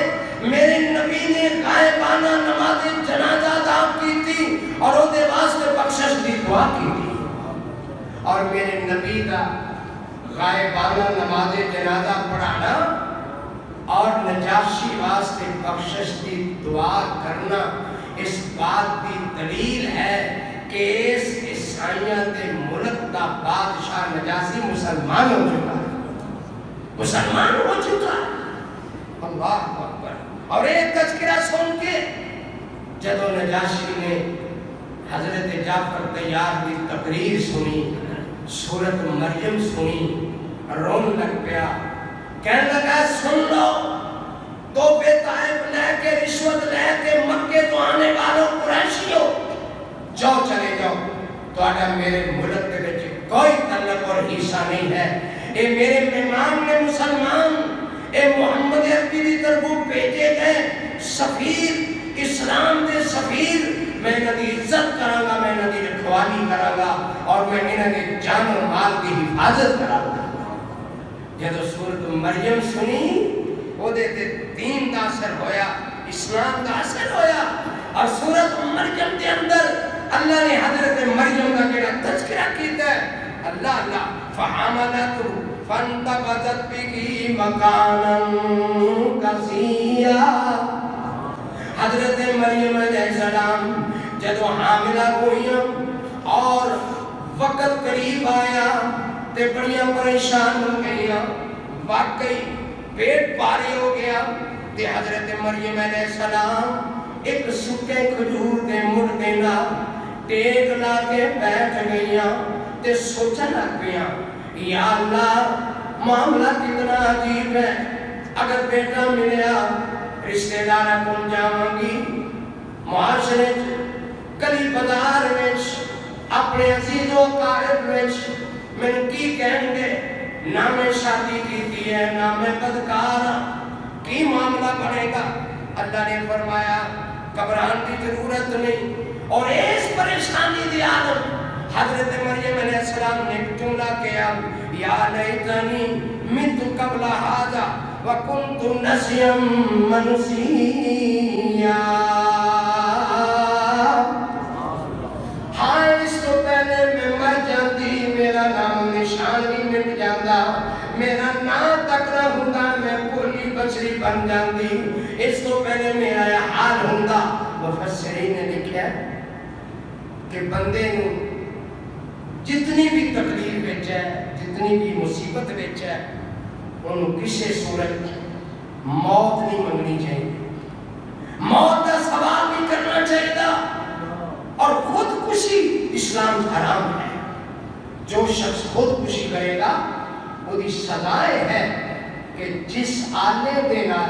A: میرے نبی نے غائبانہ نماز جنازہ ادا کی تھی اور وہ دے واسطے بخشش دی دعا کی تھی. اور میرے نبی دا غائبانہ نماز جنازہ پڑھانا اور نجاشی واسطے بخشش دی دعا کرنا اس بات کی دلیل ہے کہ اس عیسائیوں کے ملک کا بادشاہ نجاشی مسلمان ہو چکا ہے. مسلمان ہو چکا ہے. اللہ اکبر. اور ایک تذکرہ سن کے جب نجاشی نے حضرت جعفر طیار کی تقریر سنی سورت مریم سنی رون لگ پیا کہنے لگا سن لو تو بے طائب لے کے رشوت لے کے مکے تو آنے والوں قریشیوں جاؤ چلے جاؤ تو آڈا میرے ملک کے بچے کوئی تعلق اور حصہ نہیں ہے. اے میرے مہمان نے مسلمان اے محمد عربی دی طرف بھیجے گئے سفیر اسلام دے سفیر میں انہاں دی عزت کراں گا میں انہاں دی رکھوالی کراں گا اور میں انہاں دی جان و مال کی حفاظت کراں گا. جب سورت مریم سنی وہ دے دین دا اثر ہویا اسلام دا اثر ہویا. اور سورت مریم دے اندر اللہ نے حضرت مریم کا جڑا تذکرہ کیتا ہے اللہ اللہ فحملت فانتبذت به مکانا قصیا. حضرت مریم علیہ السلام جب حاملہ ہوئی اور وقت قریب آیا تے بڑیاں پریشان ہو گئیاں واقعی پیٹ بھاری ہو گیا تے حضرت مریم علیہ السلام ایک سکے کھجور دے مڑ دینا ٹیک لا کے بیٹھ گئیاں تے سوچن لگ گیا یا اللہ معاملہ کتنا عجیب ہے. اگر بیٹا ملیا رشتہ دارہ کون جاواں گی معاشرے گلی بازار وچ اپنے عزیز و قارب وچ میں کی کہیں گے نہ میں شادی کی ہے نہ میں بدکار کی معاملہ بنے گا. اللہ نے فرمایا گھبران کی ضرورت نہیں. اور اس پریشانی دی عالم حضرت مریم علیہ السلام نے جملہ کیا یا لیتنی مت قبل ھذا وکنت نسیا منسیا. ہاں اس تو پہلے میں مر جاتی میرا نام نشان بھی مٹ جاتا میرا نام تک نہ ہوتا میں بولی بچری بن جاتی اس تو پہلے میرا یہ حال ہوتا. مفسرین نے لکھا کہ بندے نو جتنی بھی تکلیف وچ ہے جتنی بھی مصیبت وچ ہے انہوں کسی صورت موت نہیں منگنی چاہیے. موت کا سوال نہیں کرنا چاہیے. اور خودکشی اسلام حرام ہے. جو شخص خودکشی کرے گا وہ دی سزائے ہے کہ جس آلے دے نال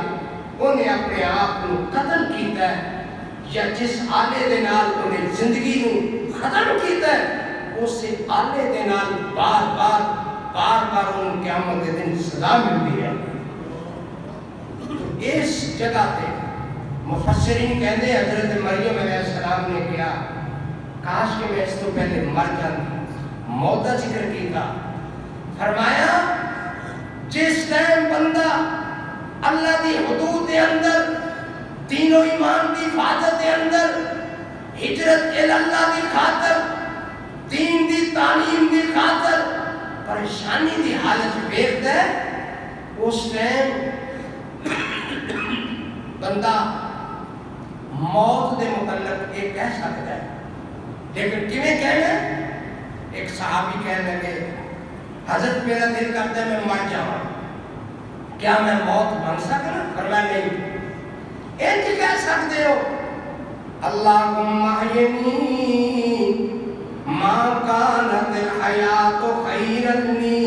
A: انہیں اپنے آپ کو قتل کیتا ہے یا جس آلے دے نال انہیں زندگی کو ختم کیتا ہے اس آلے دے نال بار بار ان قیامت کے دن سزا ملتی ہے. اس جگہ پہ مفسرین کہتے ہیں حضرت مریم علیہ السلام نے کیا کاش کہ میں اس تو پہلے مر جاتی. موت کا ذکر کیا فرمایا جس ٹائم بندہ اللہ دی حدود دے اندر دین و ایمان دی حفاظت دے اندر ہجرت اللہ دی خاطر دین دی تعلیم دی خاطر پریشانی دی حالت ویکھدا ہے اس ٹائم بندہ موت دے متعلق یہ کہہ سکتا ہے. لیکن کیویں کہنا ایک صحابی کہنے لگے حضرت میرا دل کرتا ہے میں مر جاؤں کیا میں موت بن سکتا؟ فرمایا نہیں. انج کہہ سکتے ہو اللہم احینی ما کانت الحیات خیرا لی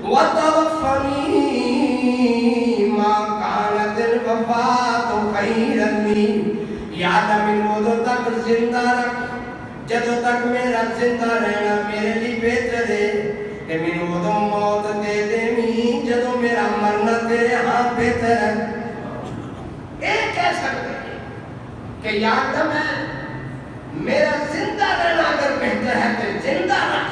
A: وتوفنی ما کانت الوفات خیرا لی. یا اللہ من وہ تک زندہ رکھ جدوں تک میرا زندہ رہنا میرے لیے بہتر ہے کہ مینوں ادوں موت دے دینی جدوں میرا مرنا تیرے ہاں بہتر ہے. یہ کہہ سکتے ہیں کہ یا اللہ میں میرا زندہ رہنا اگر بہتر ہے تو زندہ رکھ،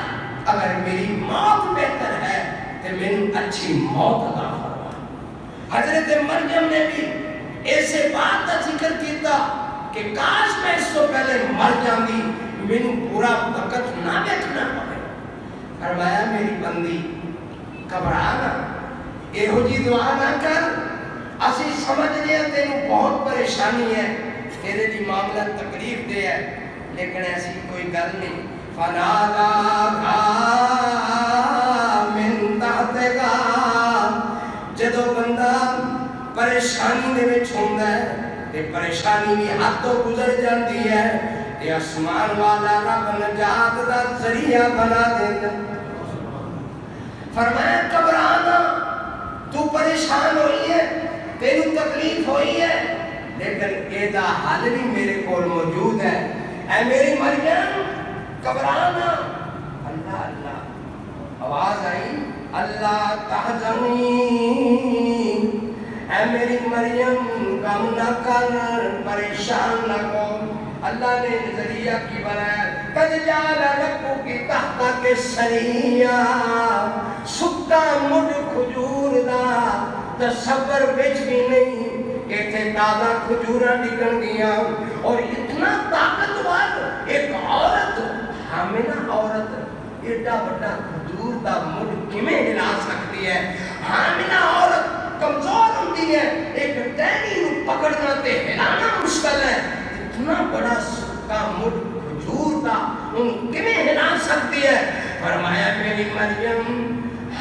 A: اگر میری موت بہتر ہے تو مینوں اچھی موت عطا فرما. حضرت مریم نے بھی ایسے بات کا ذکر کیتا کہ کاش میں اس سے پہلے مر جاندی مینوں پورا وقت نہ دیکھنا پڑے. فرمایا میری بندی گھبرا نہ، یہو جی دعا نہ کر، اسی سمجھ لیا تینوں بہت پریشانی ہے، تیرے لیے معاملہ تکلیف دے ہے، لیکن ایسی کوئی گل نہیں. فناداها من تحتها، جدو بندہ پریشانی دے وچ ہوندا ہے تے پریشانی بھی حد تو گزر جاندی ہے تے آسمان والا رب نجات دا ذریعہ بنا دیندا. فرمایا گھبرانا، تو پریشان ہوئی ہے، تینوں تکلیف ہوئی ہے، لیکن یہ دا حل بھی میرے کول موجود ہے. اے میری مریم گھبرانا. اللہ اللہ آواز آئی اللہ تحزنی، اے میری مریم غم نہ کر، پریشان نہ ہو. اللہ نے نظریہ کی بنایا قد جعل ربک تحتک سریا، سکا مڈ کھجور دا تصور وچ بھی نہیں کہ تھے تازہ کھجوراں ڈگن گیا. اور اتنا طاقتور ایک عورت، حاملہ عورت ایڈا بڑا کھجور دا مڈ کیویں ہلا سکتی ہے؟ حاملہ عورت کمزور ہوتی ہے، ایک ٹہنی نو پکڑنا تے ہلانا مشکل ہے، اتنا بڑا سکا مڈ کھجور دا ان کیویں ہلا سکتی ہے؟ فرمایا میری مریم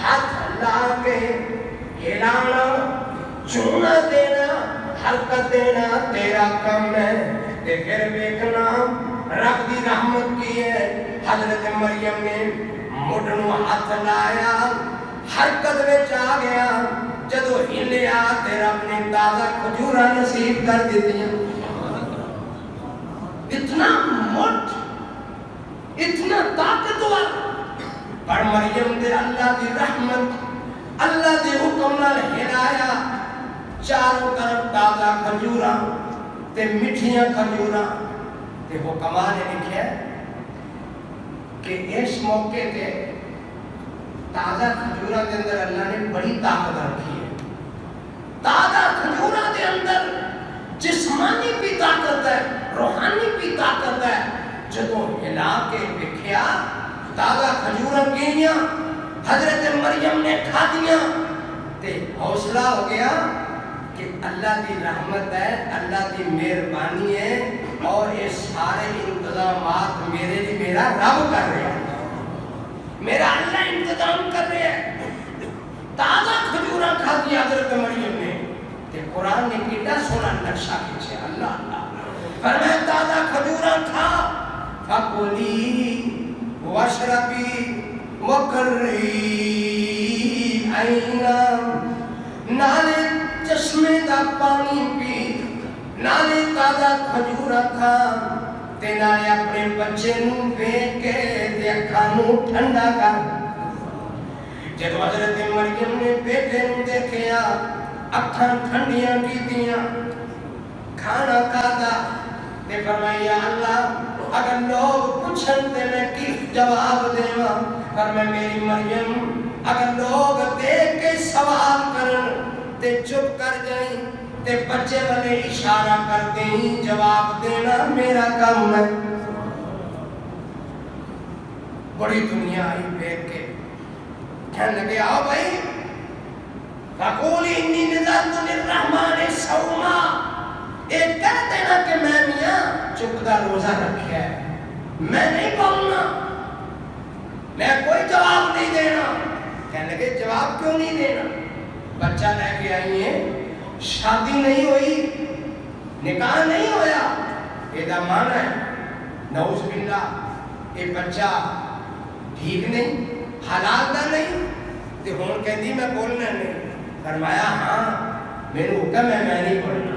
A: ہاتھ لا کے ہلانا، چونا دینا، حرکت دینا تیرا کم ہے. تے پھر دیکھنا رب دی رحمت کی ہے. حضرت مریم نے مڈ نو ہاتھ لایا، حرکت وچ آ گیا، جدو ہلیا تے رب نے تازہ کھجوراں نصیب کر دتیاں. اتنا مٹ، اتنا طاقتور. پر مریم دے اللہ دی رحمت، اللہ دے حکم نال ہلایا، چاروں طرف تازہ کھجوراں تے میٹھیاں کھجوراں. تے حکماں نے لکھیا کہ اس موقع تے تازہ کھجوراں دے اندر اللہ نے بڑی طاقت رکھی ہے. تازہ کھجوراں دے اندر جسمانی بھی طاقت ہے، روحانی بھی طاقت ہے. جدوں ہلا کے ویکھیا تازہ کھجوراں گئیاں، حضرت مریم نے کھادیاں تے حوصلہ ہو گیا کہ اللہ دی رحمت ہے، اللہ دی مہربانی ہے، اور یہ سارے انتظامات میرے لیے میرا رب کر رہا ہے، میرا اللہ انتظام کر رہا ہے. تازہ کھجوراں کھادی حضرت مریم نے، تے قرآن نے کتنا سونا نقشہ کھینچے. اللہ اللہ فرمایا تازہ کھجوراں کھا، فکلی واشربی وقرری عینا، نالے چشمے دا پانی پی، نالے تازہ کھجوراں کھا، تے نالے اپنے بچے نوں ویکھ کے تے اکھاں نوں ٹھنڈا کر. جدو حضرت مریم نے بیٹے نوں دیکھیا اکھاں ٹھنڈیاں کیتیاں، کھانا کھادا تے فرمایا اللہ اگر لوگ پوچھن تے میں کی جواب دیواں؟ پر میں میری مریم اگر لوگ دیکھ کے سوال کرن تے چپ کر جائیں تے بچے والے اشارہ کر دیں، جواب دینا میرا کام ہے. بڑی دنیا آئی دیکھ کے کہنے لگے آؤ بھائی، فقولی انی نذرت للرحمن صوما، ایک کہہ دینا کہ میں میاں چپتا روزہ رکھیا ہے، میں نہیں بولنا، میں کوئی جواب نہیں دینا. کہنے لگے جواب کیوں نہیں دینا؟ بچہ لے کے آئی ہیں، شادی نہیں ہوئی، نکاح نہیں ہویا، یہ مانا ہے نعوذ باللہ یہ بچہ ٹھیک نہیں، حلال دا نہیں، تے ہون کہندی میں بولنا نہیں. فرمایا ہاں میرے حکم ہے میں نہیں بولنا.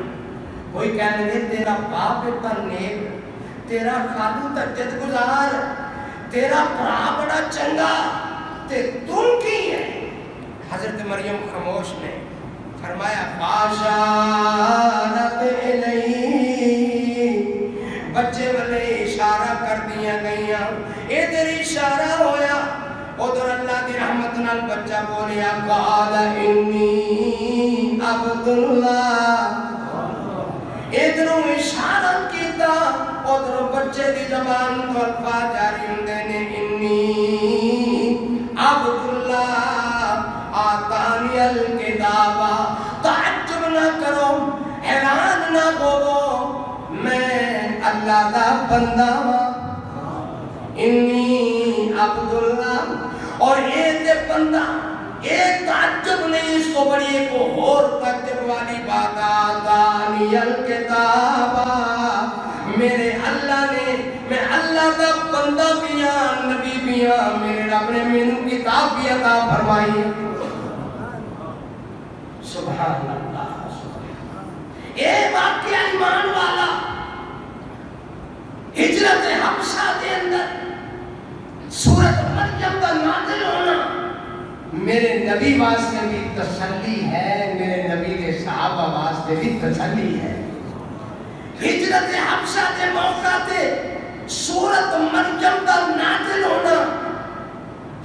A: کوئی کہنے لگے تیرا باپ اتنا نیک، تیرا خالو تجد گزار، تیرا بھرا بڑا چنگا، تے تم کی ہے؟ حضرت مریم خاموش نے فرمایا فاشارت الیہ، بچے والے اشارہ کر دیا گئیاں، ادھر اشارہ ہویا، ادھر اللہ دی رحمت نال بچہ بولیا قال انی عبداللہ، ادھروں اشارت کیتا، ادھر بچے دی زبان تو الفاظ جاری ہوندے نے انی عبداللہ آتانی الکتابہ، تعجب نہ کرو، حیران نہ ہو، میں اللہ دا بندہ ہوں، انی عبداللہ، اور یہ تے بندہ، ایک تعجب نہیں، اس کو بڑی ایک اور تعجب والی بات، آتانی الکتابہ، میرے اللہ نے، میں اللہ کا بندہ بھی ہاں، نبی بھی ہاں، میرے رب نے مینوں کتاب بھی عطا فرمائی، سبحان اللہ، اے واقعہ ایمان والا، ہجرت حبشہ کے اندر سورۃ مریم کا نازل ہونا میرے نبی واسطے بھی تسلی ہے، میرے نبی کے صحابہ واسطے بھی تسلی ہے۔ ہجرت حبشہ کے موقع تے سورۃ مریم کا نازل ہونا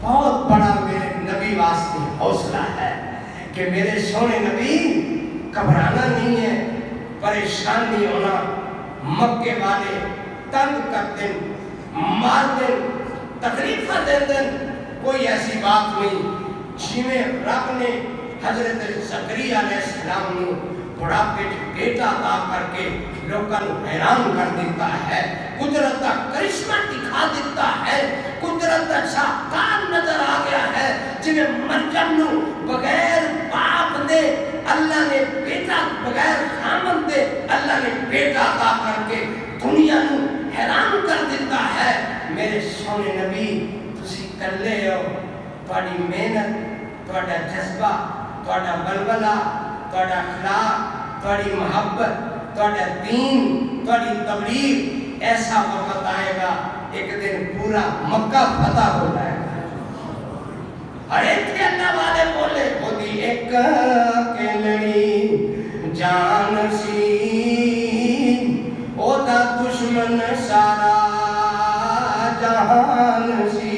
A: بہت بڑا میرے نبی واسطے حوصلہ ہے کہ میرے سونے نبی گھبرانا نہیں ہے، پریشان نہیں ہونا، مکے والے تنگ کر دیں، مار دیں، تکلیفہ دے دیں، کوئی ایسی بات نہیں، جیویں رب نے حضرت زکریا علیہ السلام نے بڑھاپے بیٹا عطا کر کے لوگوں کو حیران کر دیتا ہے، قدرت کا کرشمہ دکھا دیتا ہے، قدرت کا شاہکار نظر آ گیا ہے، جنہیں مریم نو بغیر باپ دے اللہ نے بیٹا، بغیر خامن دے اللہ نے بیٹا عطا کر کے دنیا نو حیران کر دیتا ہے۔ میرے سونے نبی تسی کلے ہو، تھوڑی محنت، تھوڑا جذبہ، تھوڑا بلبلہ، تھوڑا اخلاق، تھوڑی محبت، تھوڑا دین، تھوڑی تبلیغ، ایسا وقت آئے گا ایک دن پورا مکہ فتح ہو جائے گا۔ اور ایک اللہ والے بولے خودی ایک کلڑی جان سی، او دا دشمن سارا جہان سی،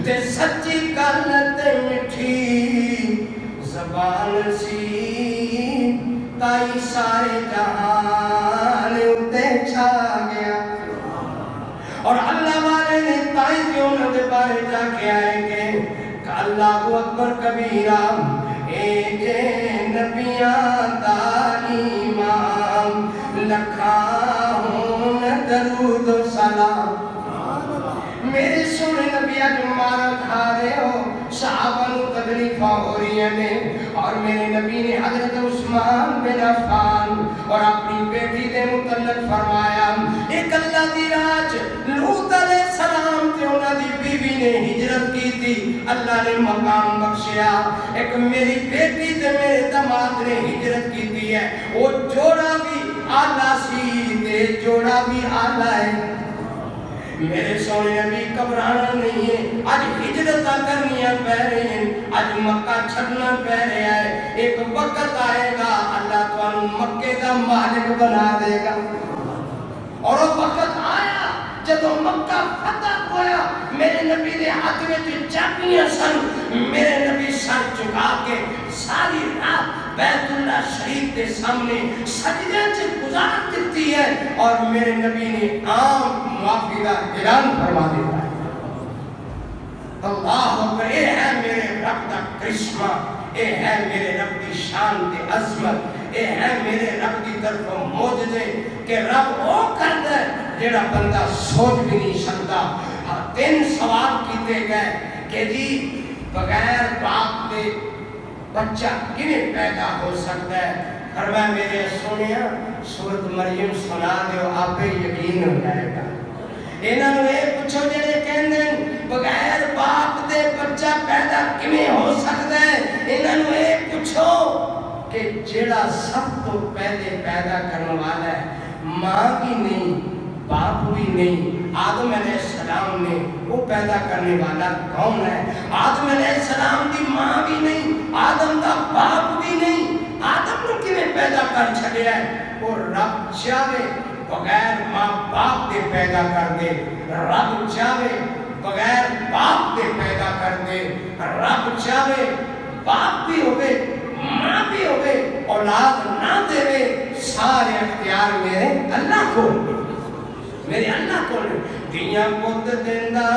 A: تے سچی گل تے مٹھی زبان سی، تائی سارے جہان اتے چھا گیا۔ اور اللہ والے نے تائی کیوں نہ دے بارے جا کے آئے گے کہ اللہ اکبر کبیرہ، اے جے نبیاں دا امام، لکھاؤں درود و سلام۔ میرے سونے نبی اج مارا کھا رہے ہو، صحابہ نو تکلیفاں ہو رہی ہیں، اور میرے نبی نے حضرت عثمان بن عفان اور اپنی بیٹی دے متعلق فرمایا، ایک اللہ دی راج لوط علیہ السلام تے انہاں دی بیوی نے ہجرت کی تھی، اللہ نے مقام بخشیا، ایک میری بیٹی تے میرے داماد نے ہجرت کی تھی ہے، وہ جوڑا بھی آلہ سی تے جوڑا بھی آلہ ہے۔ میرے سونے نبی گھبرانا نہیں ہے، آج ہجرت کرنیاں پہ رہی ہیں، آج مکہ چھڑنا پہ رہا ہے، ایک وقت آئے گا اللہ تعالیٰ مکے کا مالک بنا دے گا۔ اور وہ وقت آیا جب مکہ فتح ہویا، میرے نبی دے ہاتھ میں چابیاں سن، میرے نبی سر چکا کے ساری رات بیت اللہ شریف کے سامنے سجدے سے گزار دیتی ہے، اور میرے نبی نے عام معافی کا اعلان فرما دیتا ہے۔ اللہ اکبر، اے ہے میرے رب کا کرشمہ، اے ہے میرے رب کی شان تے عظمت، اے ہے میرے رب کی طرف معجزے کہ رب وہ کردا ہے جڑا بندہ سوچ بھی نہیں سکتا۔ تین سوال کیتے گئے کہ جی بغیر باپ کے بچہ کیویں پیدا ہو سکتا ہے؟ فرمایا میرے سونیا سورۃ مریم سنا دیو، آپ پہ یقین ہو جائے گا۔ انہاں نوں اے پوچھو جڑے کہندے بغیر باپ دے بچہ پیدا کیویں ہو سکتا ہے، انہاں نوں اے پوچھو کہ جڑا سب تو پہلے پیدا کرنے والا ہے، ماں کی نہیں باپ بھی نہیں. آدم علیہ السلام نے وہ پیدا کرنے والا کون ہے؟ آدم علیہ السلام دی ماں بھی نہیں, آدم دا باپ بھی نہیں. آدم نو کیویں پیدا کر چھڑیا ہے؟ وہ رب چاہے بغیر ماں باپ دے پیدا کر دے, رب چاہے بغیر باپ دے پیدا کر دے, رب چاہے باپ بھی ہوئے ماں بھی ہوئے اولاد نہ دے, سارے اختیار میرے اللہ کو, میرے اللہ کو. دیاں پت دیندا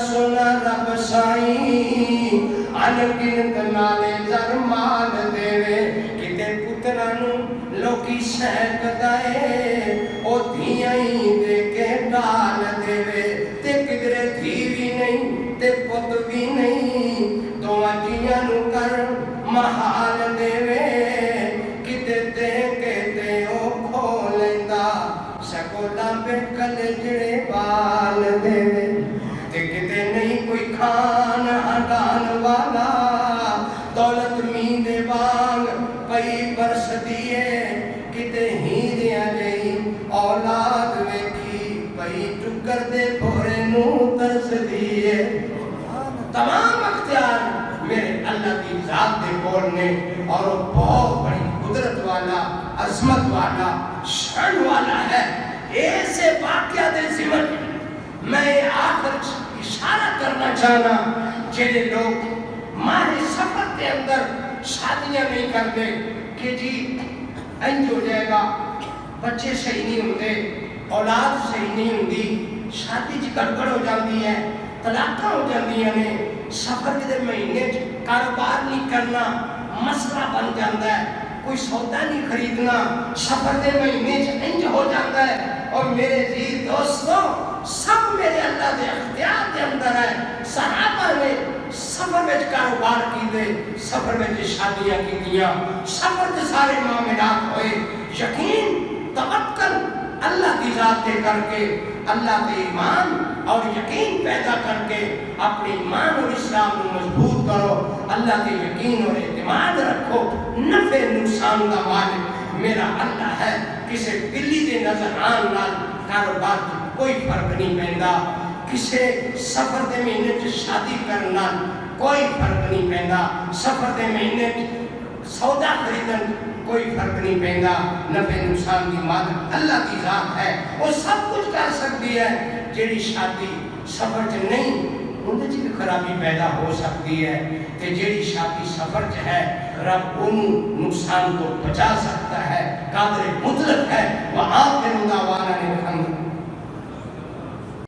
A: سونا رب سائیں, ان گنت نالے زر مال دے, کتے پتراں نو لوکی سینکدا اے, او دھیاں ہی دے کے ڈال دے, تے کدرے دھی بھی نہیں تے پت بھی نہیں, دوواں جیاں نو کر محال دے, کتے تے کے تے او کھو لیندا سکولا پہ کلجڑے بال دے, تے کتے نہیں کوئی کھان ہڈان والا, دولت میندے وانگ پئی برس دیے, کتے ہیریاں جئی اولاد ویکھی پئی ٹکر دے بھورے نو ترس دیے. تمام اختیار میرے اللہ کی ذات دے کول نے, اور وہ بہت بڑی قدرت والا, عظمت والا, شان والا ہے. ایسے واقعہ دے ذمن میں آخر اشارہ کرنا چاہنا, جنہیں لوگ ماہر سفر کے اندر شادیاں نہیں کرتے کہ جی انج ہو جائے گا, بچے صحیح نہیں ہوتے, اولاد صحیح نہیں ہوتی, شادی چ گڑبڑ ہو جاتی ہے, طلاقاں ہو جاتی ہیں, سفر کے مہینے کاروبار نہیں کرنا مسئلہ بن جاتا ہے, کوئی سودا نہیں خریدنا سفر کے مہینے انج ہو جاتا ہے. اور میرے جی دوستو سب میرے اللہ دے اختیار کے اندر ہے. صحابہ نے سفر میں کاروبار کی دے, سفر میں شادیاں کی دیا, سفر کے سارے معاملات ہوئے. یقین توکل اللہ کی ذات کے کر کے, اللہ کے ایمان اور یقین پیدا کر کے اپنی ایمان اور اسلام کو مضبوط کرو. اللہ کے یقین اور اعتماد رکھو. نفع نقصان کا مالک میرا اللہ ہے. کسی بلی دے نظر آن نال کاروبار کی کوئی فرق نہیں پیندا, کسی سفر دے مہینے چ شادی کرن نال کوئی فرق نہیں پیندا, سفر دے مہینے سودا خریدن کوئی فرق نہیں پیندا. نفع نقصان کی مالک اللہ کی ذات ہے, وہ سب کچھ کر سکتی ہے. جیڑی شادی سفر چ نہیں اندر چ بھی خرابی پیدا ہو سکتی ہے, تے جیڑی شادی سفر چ ہے رب ان نقصان کو بچا سکتا ہے, قادر مطلق ہے. وآخر دعوانا